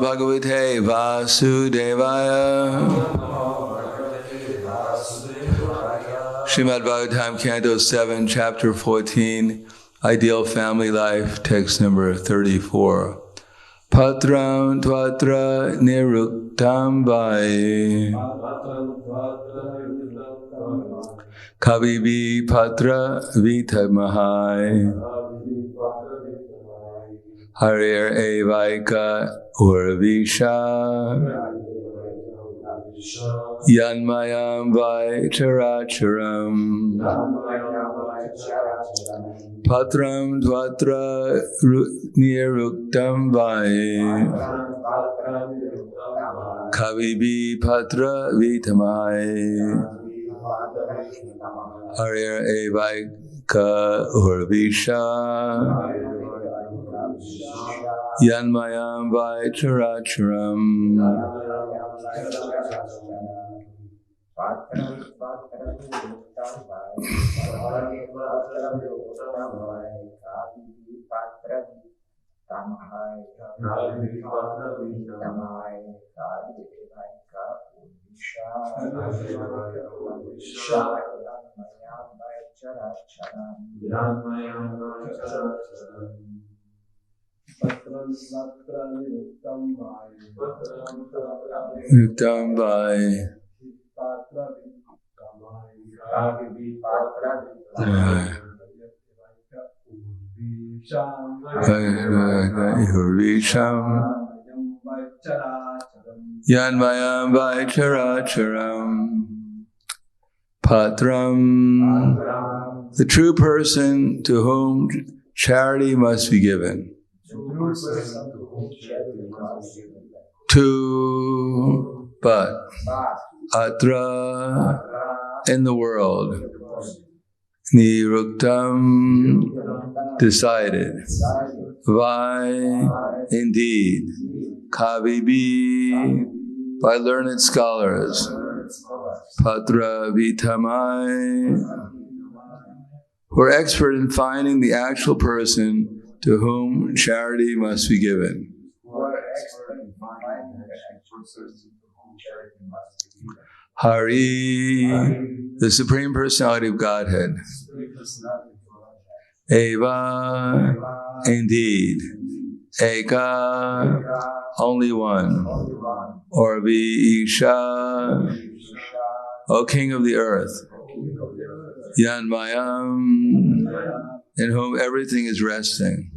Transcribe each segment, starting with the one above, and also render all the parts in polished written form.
Bhagavate Vasudevaya. Srimad Bhagavatam, Canto 7, Chapter 14, Ideal Family Life, text number 34. Patram tvatra niruktam vai kavibi patra vitamahai harir evaika urvisha yanmayam vai characharam patram tvatra niruktam vai kavibi patra vitamai harir evaika urvisha yanmayam vai characharam Nuktam vai yanmayam vai characharam patram, the true person to whom charity must be given. To, but, atra, in the world, niruktam, decided, vai, indeed, kavibi, by learned scholars, patra vitamai, who are expert in finding the actual person to whom charity must be given. Hari, the Supreme Personality of Godhead. Eva, indeed. Eka, only one. Or Isha, O King of the earth. Yanmayam, in whom everything is resting.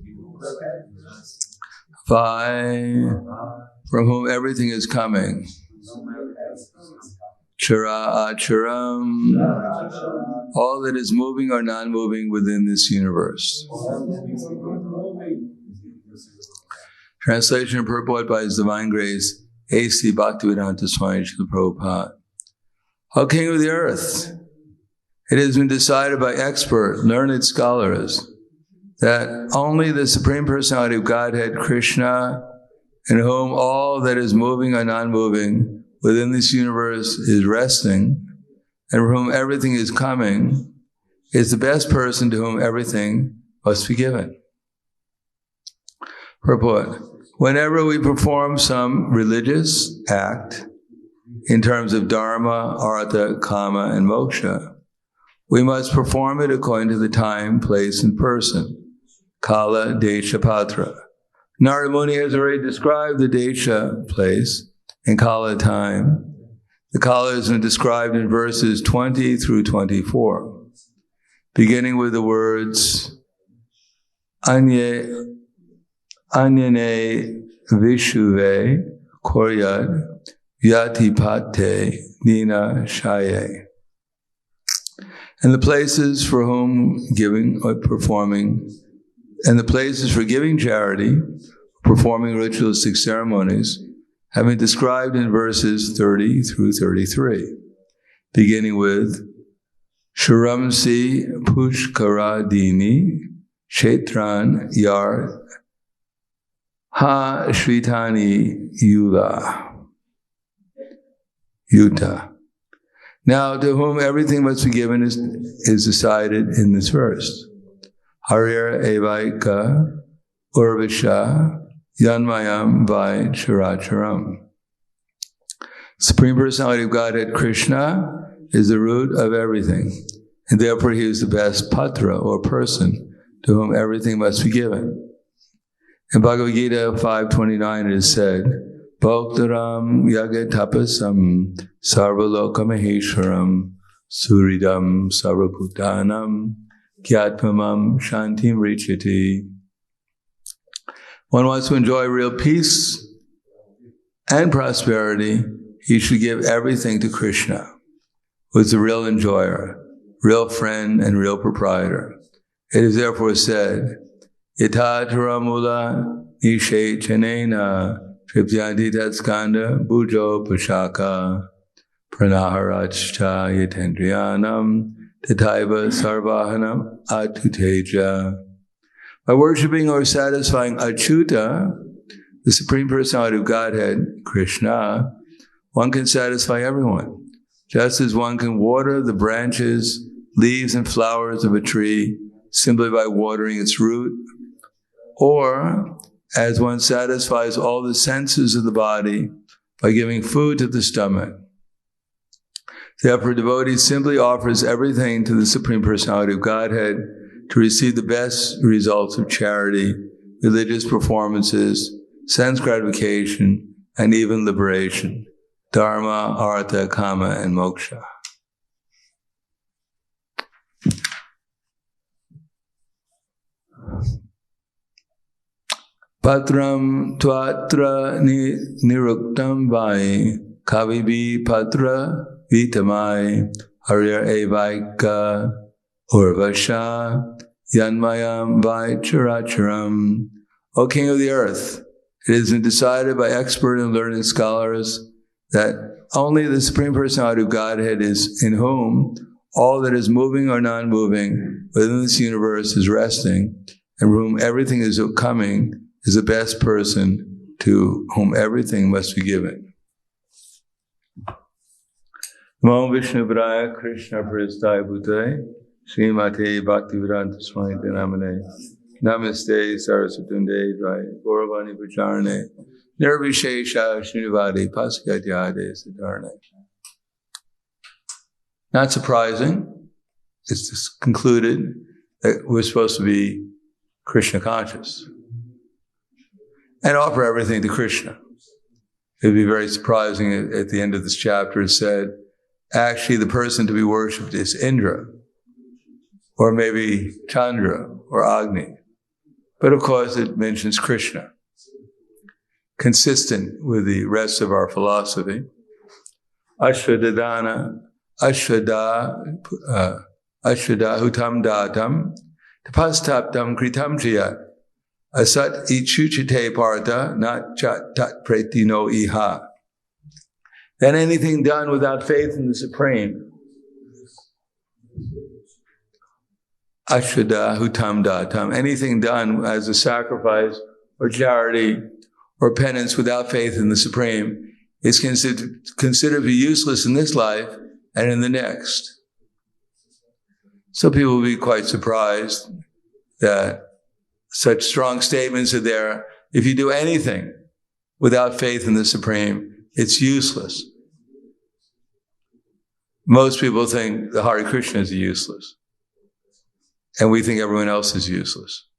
Vai, from whom everything is coming. Chara acharam, all that is moving or non-moving within this universe. Translation and purport by His Divine Grace, A.C. Bhaktivedanta Swami Srila Prabhupada. O King of the earth, it has been decided by expert, learned scholars that only the Supreme Personality of Godhead, Krishna, in whom all that is moving or non-moving within this universe is resting, and from whom everything is coming, is the best person to whom everything must be given. Purport. Whenever we perform some religious act in terms of dharma, artha, kama, and moksha, we must perform it according to the time, place, and person. Kala, Desha, Patra. Narada Muni has already described the Desha, place, and Kala, time. The Kala is described in verses 20 through 24, beginning with the words Anyane Vishuve Koryad Yatipate Nina Shaye. And the places for whom giving or performing, and the places for giving charity, performing ritualistic ceremonies, have been described in verses 30 through 33, beginning with Shuramsi Pushkaradini Kshetran Yar Ha Shritani Yuta. Now, to whom everything must be given is decided in this verse. Harir Evaika Urvisha yanmayam vai characharam. Supreme Personality of Godhead Krishna is the root of everything, and therefore he is the best patra or person to whom everything must be given. In Bhagavad Gita 5:29 it is said, Bhoktaram yagatapasam sarvalokamaheshwaram suridam sarvabhutanam kyatmamam shantim richati. One wants to enjoy real peace and prosperity, he should give everything to Krishna, who is the real enjoyer, real friend, and real proprietor. It is therefore said, Yata taramula nishe chanena tripyanti tatskanda bujo pashaka pranaharachcha yatendriyanam tataiva sarvahanam atuteja. By worshipping or satisfying Achyuta, the Supreme Personality of Godhead, Krishna, one can satisfy everyone, just as one can water the branches, leaves, and flowers of a tree simply by watering its root, or as one satisfies all the senses of the body by giving food to the stomach. Therefore, devotee simply offers everything to the Supreme Personality of Godhead to receive the best results of charity, religious performances, sense gratification, and even liberation, dharma, artha, kama, and moksha. Patram tvatra niruktam vai kavibi patra vitamai harir evaika urvasha yanmayam vai characharam. O King of the earth, it has been decided by expert and learned scholars that only the Supreme Personality of Godhead is in whom all that is moving or non-moving within this universe is resting, and for whom everything is coming is the best person to whom everything must be given. Namo Vishnu Padaya Krishna Prasthaya Bhutale Srimate Bhaktivedanta Swami Namane Namaste Saraswatunde Jai Gauravani Pacharane Nirvishesha Srinivadi Pasikatyade Siddharne. Not surprising, it's just concluded that we're supposed to be Krishna conscious and offer everything to Krishna. It would be very surprising at the end of this chapter it said, actually the person to be worshipped is Indra, or maybe Chandra, or Agni. But of course it mentions Krishna, consistent with the rest of our philosophy. Ashwadadana, Ashwada hutam datam, tapastaptam kritam chiyat. Asat ichuchite partha, not chat tat pretino iha. Then anything done without faith in the Supreme, ashvada hutam datam, anything done as a sacrifice or charity or penance without faith in the Supreme is considered to be useless in this life and in the next. So people will be quite surprised that such strong statements are there. If you do anything without faith in the Supreme, it's useless. Most people think the Hare Krishna is useless. And we think everyone else is useless.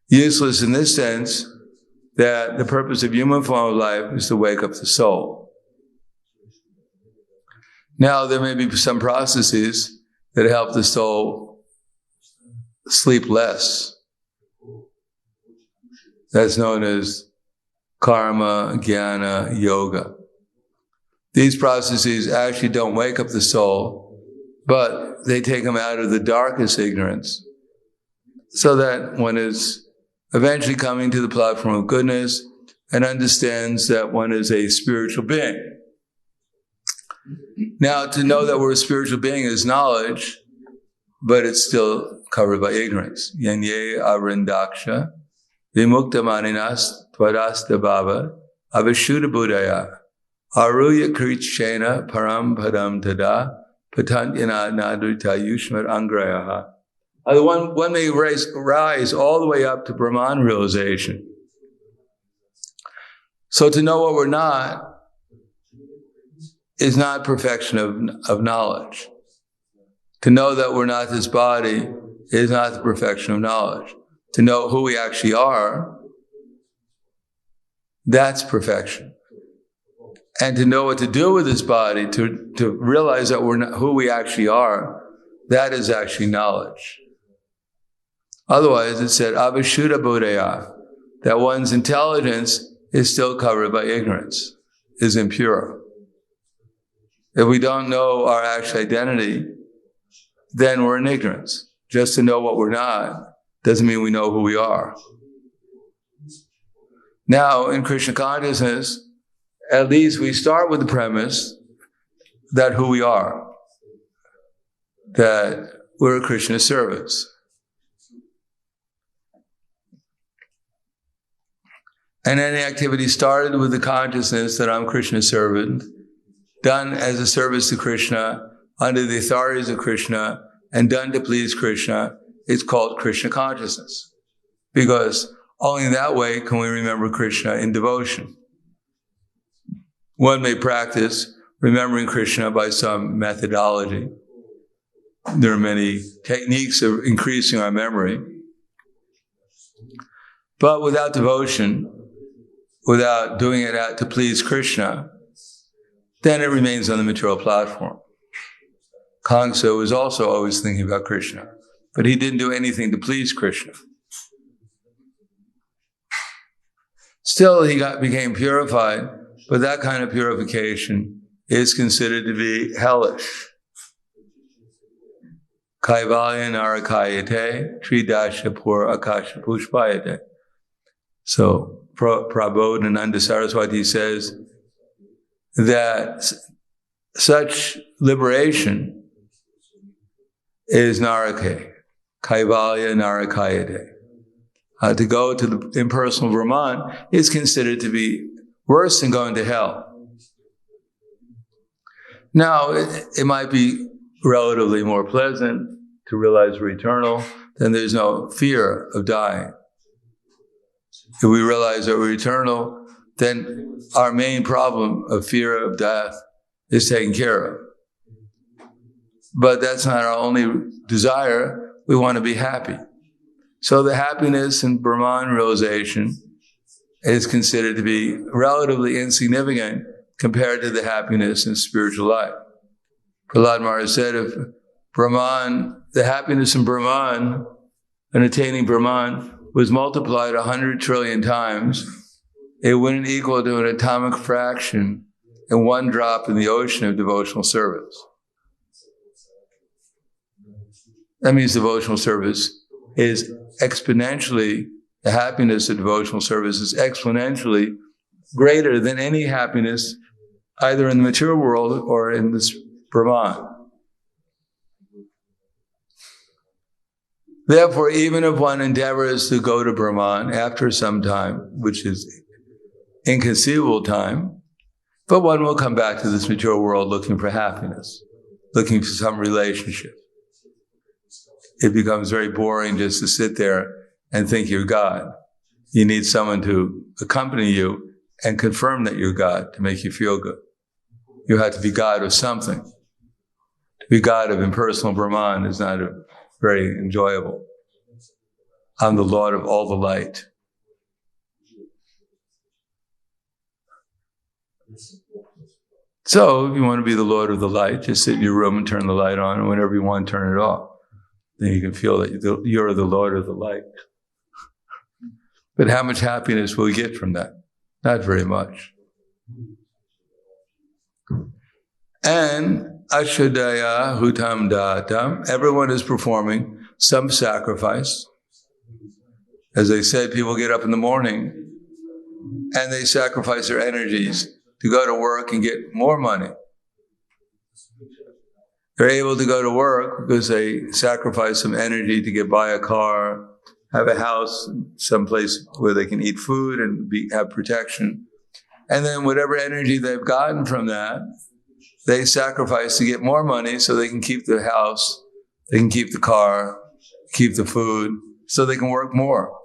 Useless in this sense that the purpose of human form of life is to wake up the soul. Now, there may be some processes that help the soul sleep less. That's known as karma, jnana, yoga. These processes actually don't wake up the soul, but they take them out of the darkest ignorance, so that one is eventually coming to the platform of goodness and understands that one is a spiritual being. Now, to know that we're a spiritual being is knowledge, but it's still covered by ignorance. Yanye arindaksha vimukta maninas twadasta bhava avashuddha buddhaya aruya krichena param padam tada patantyana nadrita yushmat angrayaha. One may rise all the way up to Brahman realization, So to know what we're not is not perfection of knowledge. To know that we're not this body is not the perfection of knowledge. To know who we actually are, that's perfection. And to know what to do with this body, to realize that we're not who we actually are, that is actually knowledge. Otherwise, it said, avashuddha buddhaya, that one's intelligence is still covered by ignorance, is impure. If we don't know our actual identity, then we're in ignorance. Just to know what we're not doesn't mean we know who we are. Now, in Krishna consciousness, at least we start with the premise that who we are, that we're Krishna's servants. And any activity started with the consciousness that I'm Krishna's servant, done as a service to Krishna, under the authorities of Krishna, and done to please Krishna, it's called Krishna consciousness. Because only that way can we remember Krishna in devotion. One may practice remembering Krishna by some methodology. There are many techniques of increasing our memory. But without devotion, without doing it to please Krishna, then it remains on the material platform. Kamsa was also always thinking about Krishna, but he didn't do anything to please Krishna. Still, he became purified, but that kind of purification is considered to be hellish. Kaivalya narakayate, tridasha pur akasha pushpayate. So, Prahladananda Saraswati says that such liberation is narake, kaivalya narakayate. To go to the impersonal Brahman is considered to be worse than going to hell. Now, it might be relatively more pleasant to realize we're eternal, then there's no fear of dying. If we realize that we're eternal, then our main problem of fear of death is taken care of. But that's not our only desire. We want to be happy. So the happiness in Brahman realization is considered to be relatively insignificant compared to the happiness in spiritual life. Prahlad Maharaj said, if Brahman, the happiness in Brahman, and attaining Brahman, was multiplied 100 trillion times, it wouldn't equal to an atomic fraction and one drop in the ocean of devotional service. That means devotional service is exponentially, the happiness of devotional service is exponentially greater than any happiness either in the material world or in this Brahman. Therefore, even if one endeavors to go to Brahman after some time, which is inconceivable time, but one will come back to this material world looking for happiness, looking for some relationship. It becomes very boring just to sit there and think you're God. You need someone to accompany you and confirm that you're God to make you feel good. You have to be God of something. To be God of impersonal Brahman is not very enjoyable. I'm the Lord of all the light. So, if you want to be the Lord of the light, just sit in your room and turn the light on, and whenever you want, turn it off. Then you can feel that you're the Lord of the light. But how much happiness will you get from that? Not very much. And Ashadaya Hutam Datam, everyone is performing some sacrifice. As I said, people get up in the morning and they sacrifice their energies to go to work and get more money. They're able to go to work because they sacrifice some energy to buy a car, have a house, someplace where they can eat food and have protection. And then whatever energy they've gotten from that, they sacrifice to get more money so they can keep the house, they can keep the car, keep the food, so they can work more.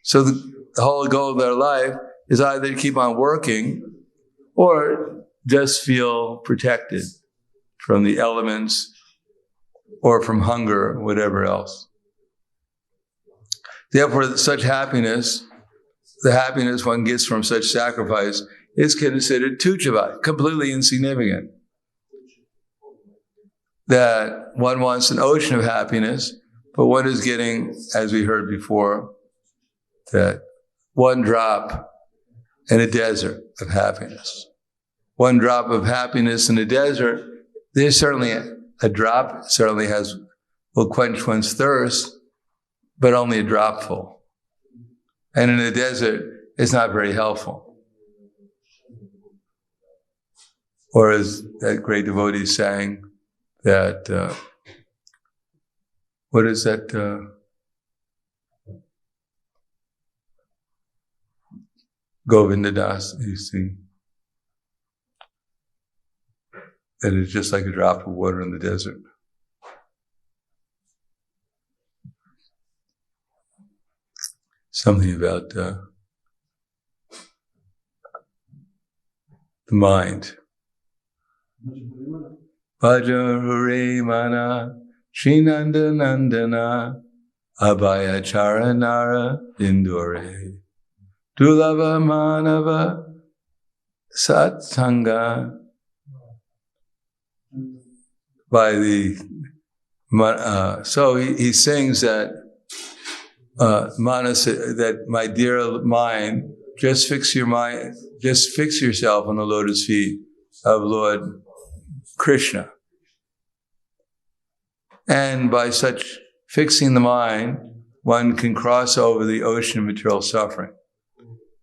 So the whole goal of their life is either to keep on working or just feel protected from the elements or from hunger or whatever else. Therefore, such happiness, the happiness one gets from such sacrifice, is considered tuchava, completely insignificant. That one wants an ocean of happiness, but one is getting, as we heard before, that one drop in a desert of happiness. One drop of happiness in a desert, there's certainly a drop, certainly will quench one's thirst, but only a dropful. And in a desert, it's not very helpful. Or as that great devotee sang, that, what is that, Govinda Das, you sing, that is just like a drop of water in the desert. Something about the mind. Bhaja Hare Mana Srinanda Nandana Abhaya Charanara Indore Dulava Manava Satsanga. By the so he sings that Manas, that my dear mind, just fix yourself on the lotus feet of Lord Krishna. And by such fixing the mind, one can cross over the ocean of material suffering.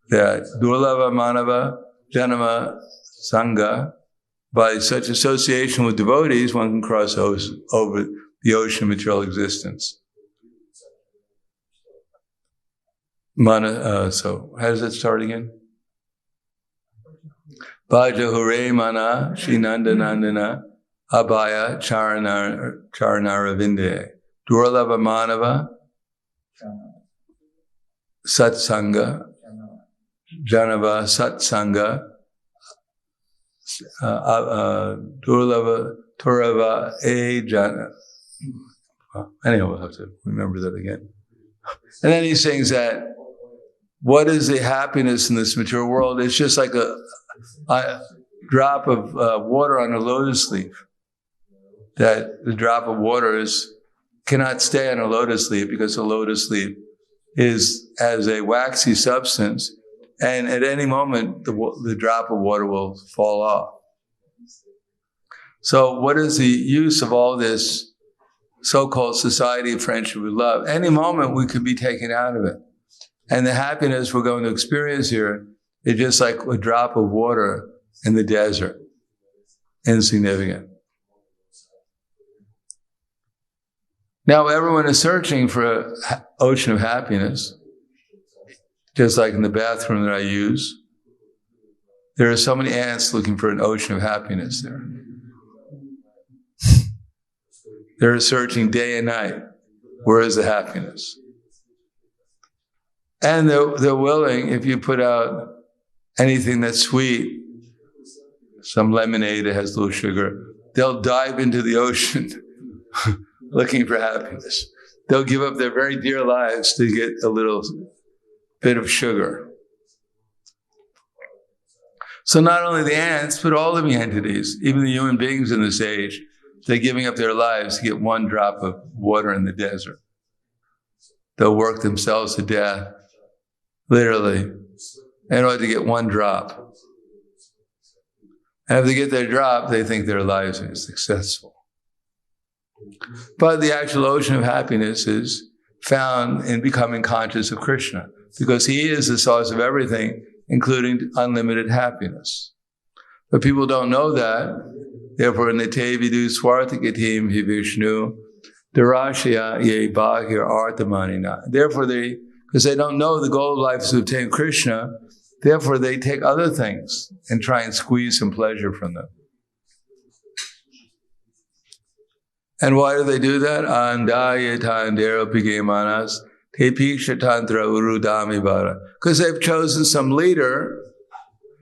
That Durlava Manava Janama Sangha, by such association with devotees, one can cross over the ocean of material existence. So, how does that start again? Bhaja Hare Mana Srinanda Nandana Abhaya Charanara Vinde Durlava Manava Satsanga Janava Satsanga Durlava Turava A Jana. Anyway, we'll have to remember that again. And then he sings that what is the happiness in this material world? It's just like a drop of water on a lotus leaf. That the drop of water cannot stay on a lotus leaf because a lotus leaf has a waxy substance, and at any moment the drop of water will fall off. So what is the use of all this so-called society of friendship with love? Any moment we could be taken out of it. And the happiness we're going to experience here is just like a drop of water in the desert. Insignificant. Now everyone is searching for an ocean of happiness. Just like in the bathroom that I use. There are so many ants looking for an ocean of happiness there. They're searching day and night. Where is the happiness? And they're willing, if you put out anything that's sweet, some lemonade that has a little sugar, they'll dive into the ocean looking for happiness. They'll give up their very dear lives to get a little bit of sugar. So not only the ants, but all living entities, even the human beings in this age, they're giving up their lives to get one drop of water in the desert. They'll work themselves to death, literally, in order to get one drop. And if they get their drop, they think their lives are successful. But the actual ocean of happiness is found in becoming conscious of Krishna, because he is the source of everything, including unlimited happiness. But people don't know that. Therefore, nite vidu swarthagatim hi Vishnu darashya ye bahir arthamanina. Therefore, because they don't know the goal of life is to obtain Krishna, therefore they take other things and try and squeeze some pleasure from them. And why do they do that? Andayatandero pigemanas Kepisha Tantra Urudami Vara. Because they've chosen some leader,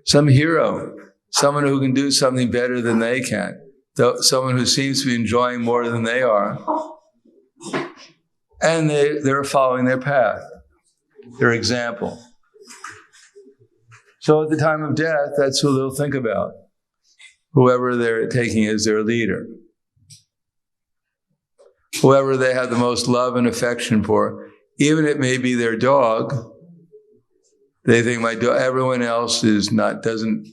some hero, someone who can do something better than they can, someone who seems to be enjoying more than they are. And they're following their path, their example. So at the time of death, that's who they'll think about, whoever they're taking as their leader. Whoever they have the most love and affection for, even it may be their dog, they think my dog, everyone else doesn't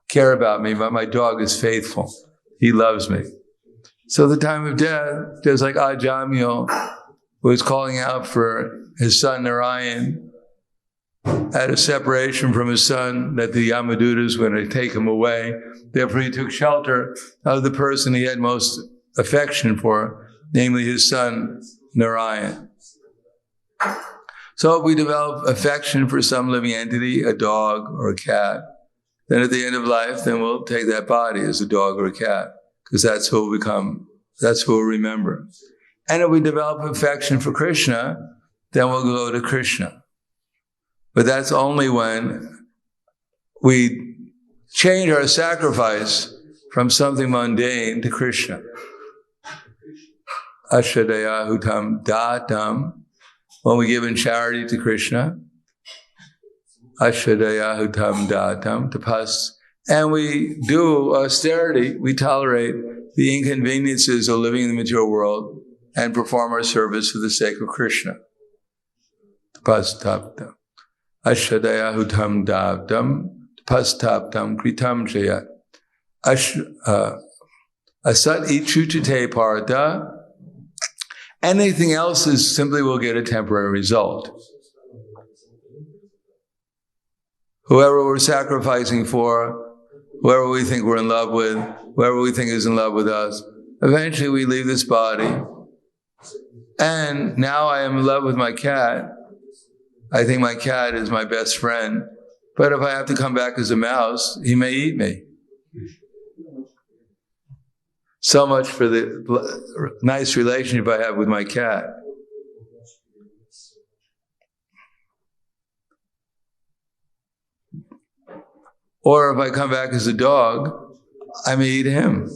care about me, but my dog is faithful. He loves me. So at the time of death, there's like Ajamil, who was calling out for his son Narayan, had a separation from his son that the Yamadutas were going to take him away. Therefore, he took shelter of the person he had most affection for, namely his son Narayan. So if we develop affection for some living entity, a dog or a cat, then at the end of life, then we'll take that body as a dog or a cat, because that's who we'll become, that's who we'll remember. And if we develop affection for Krishna, then we'll go to Krishna. But that's only when we change our sacrifice from something mundane to Krishna. Ashadayahutam datam, when we give in charity to Krishna. Ashadayahutam datam tapas. And we do austerity, we tolerate the inconveniences of living in the material world and perform our service for the sake of Krishna. Tapas taptam. Ashadayahutam davdam tapastaptam kritam jayat. Asat ichuchite parta. Anything else is simply will get a temporary result. Whoever we're sacrificing for, whoever we think we're in love with, whoever we think is in love with us, eventually we leave this body. And now I am in love with my cat. I think my cat is my best friend. But if I have to come back as a mouse, he may eat me. So much for the nice relationship I have with my cat. Or if I come back as a dog, I may eat him.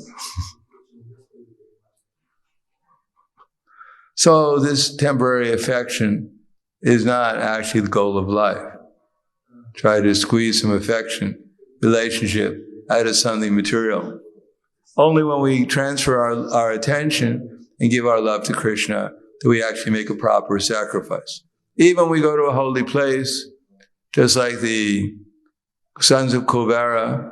So this temporary affection is not actually the goal of life. Try to squeeze some affection, relationship out of something material. Only when we transfer our attention and give our love to Krishna do we actually make a proper sacrifice. Even when we go to a holy place, just like the sons of Kuvara,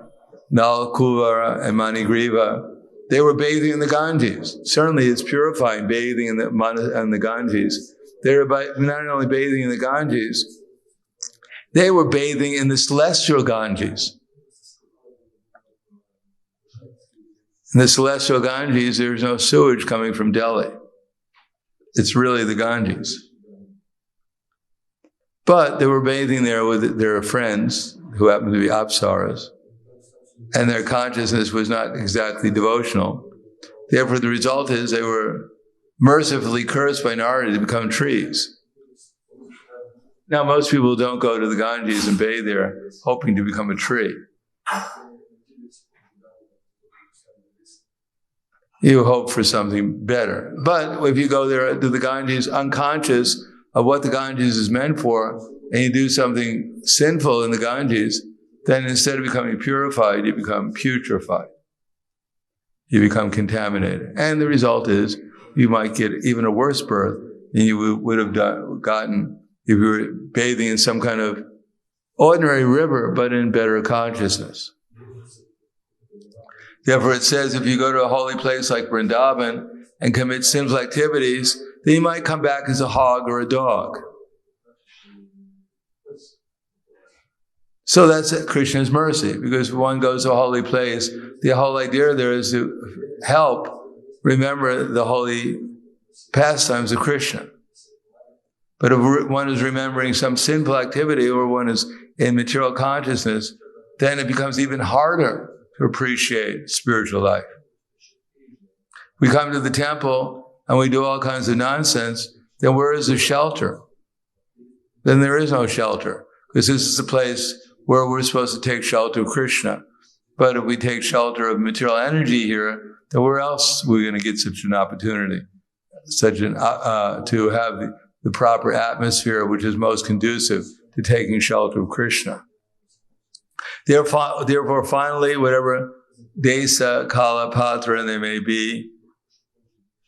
Nal, Kuvara, and Manigriva, they were bathing in the Ganges. Certainly it's purifying, bathing in the Ganges. They were not only bathing in the Ganges, they were bathing in the celestial Ganges. In the celestial Ganges, there's no sewage coming from Delhi. It's really the Ganges. But they were bathing there with their friends, who happened to be apsaras, and their consciousness was not exactly devotional. Therefore, the result is they were mercifully cursed by Narada to become trees. Now, most people don't go to the Ganges and bathe there hoping to become a tree. You hope for something better. But if you go there to the Ganges unconscious of what the Ganges is meant for, and you do something sinful in the Ganges, then instead of becoming purified, you become putrefied. You become contaminated. And the result is you might get even a worse birth than you would have gotten if you were bathing in some kind of ordinary river, but in better consciousness. Therefore, it says if you go to a holy place like Vrindavan and commit sinful activities, then you might come back as a hog or a dog. So that's Krishna's mercy, because if one goes to a holy place, the whole idea there is to help remember the holy pastimes of Krishna. But if one is remembering some sinful activity or one is in material consciousness, then it becomes even harder to appreciate spiritual life. We come to the temple and we do all kinds of nonsense, then where is the shelter? then there is no shelter, because this is the place where we're supposed to take shelter of Krishna. But if we take shelter of material energy here, then where else are we going to get such an opportunity, to have the proper atmosphere which is most conducive to taking shelter of Krishna? Therefore, finally, whatever desa, kala, patra they may be,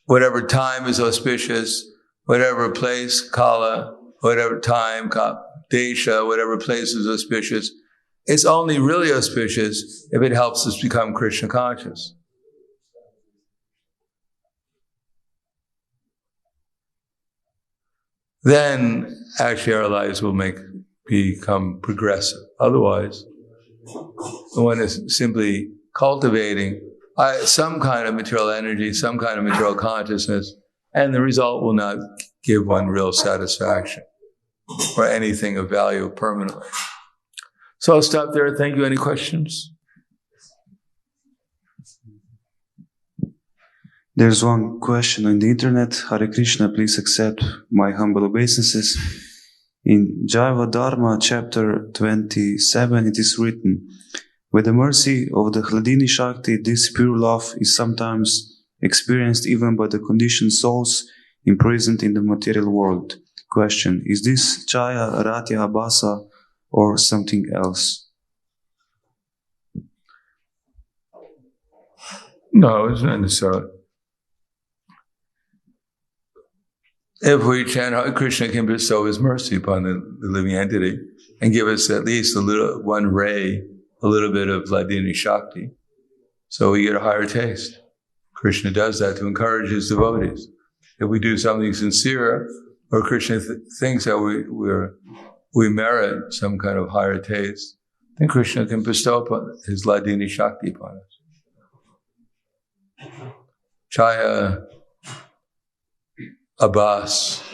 whatever time is auspicious, whatever place, kala, whatever time, desha, whatever place is auspicious, it's only really auspicious if it helps us become Krishna conscious. Then actually our lives will become progressive. Otherwise, one is simply cultivating some kind of material energy, some kind of material consciousness, and the result will not give one real satisfaction or anything of value permanently. So I'll stop there. Thank you. Any questions? There's one question on the internet. Hare Krishna, please accept my humble obeisances. In Jaiva Dharma, chapter 27, it is written, with the mercy of the Hladini Shakti, this pure love is sometimes experienced even by the conditioned souls imprisoned in the material world. Question, is this Chaya, Ratya, Abhasa, or something else? No, it's not necessarily. If we chant Hare Krishna, can bestow His mercy upon the living entity and give us at least a little bit of Hladini Shakti, so we get a higher taste. Krishna does that to encourage His devotees. If we do something sincere, or Krishna thinks that we merit some kind of higher taste, then Krishna can bestow His Hladini Shakti upon us. Chaya, Abbas,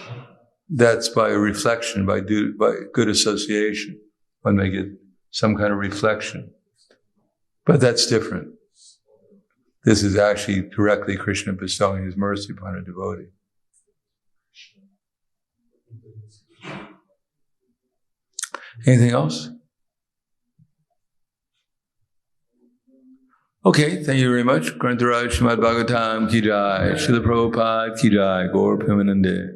that's by reflection, by good association. One may get some kind of reflection. But that's different. This is actually directly Krishna bestowing His mercy upon a devotee. Anything else? Okay, thank you very much. Grantaraj Srimad Bhagavatam ki jai, Srila Prabhupada ki jai, Gaur Premanande.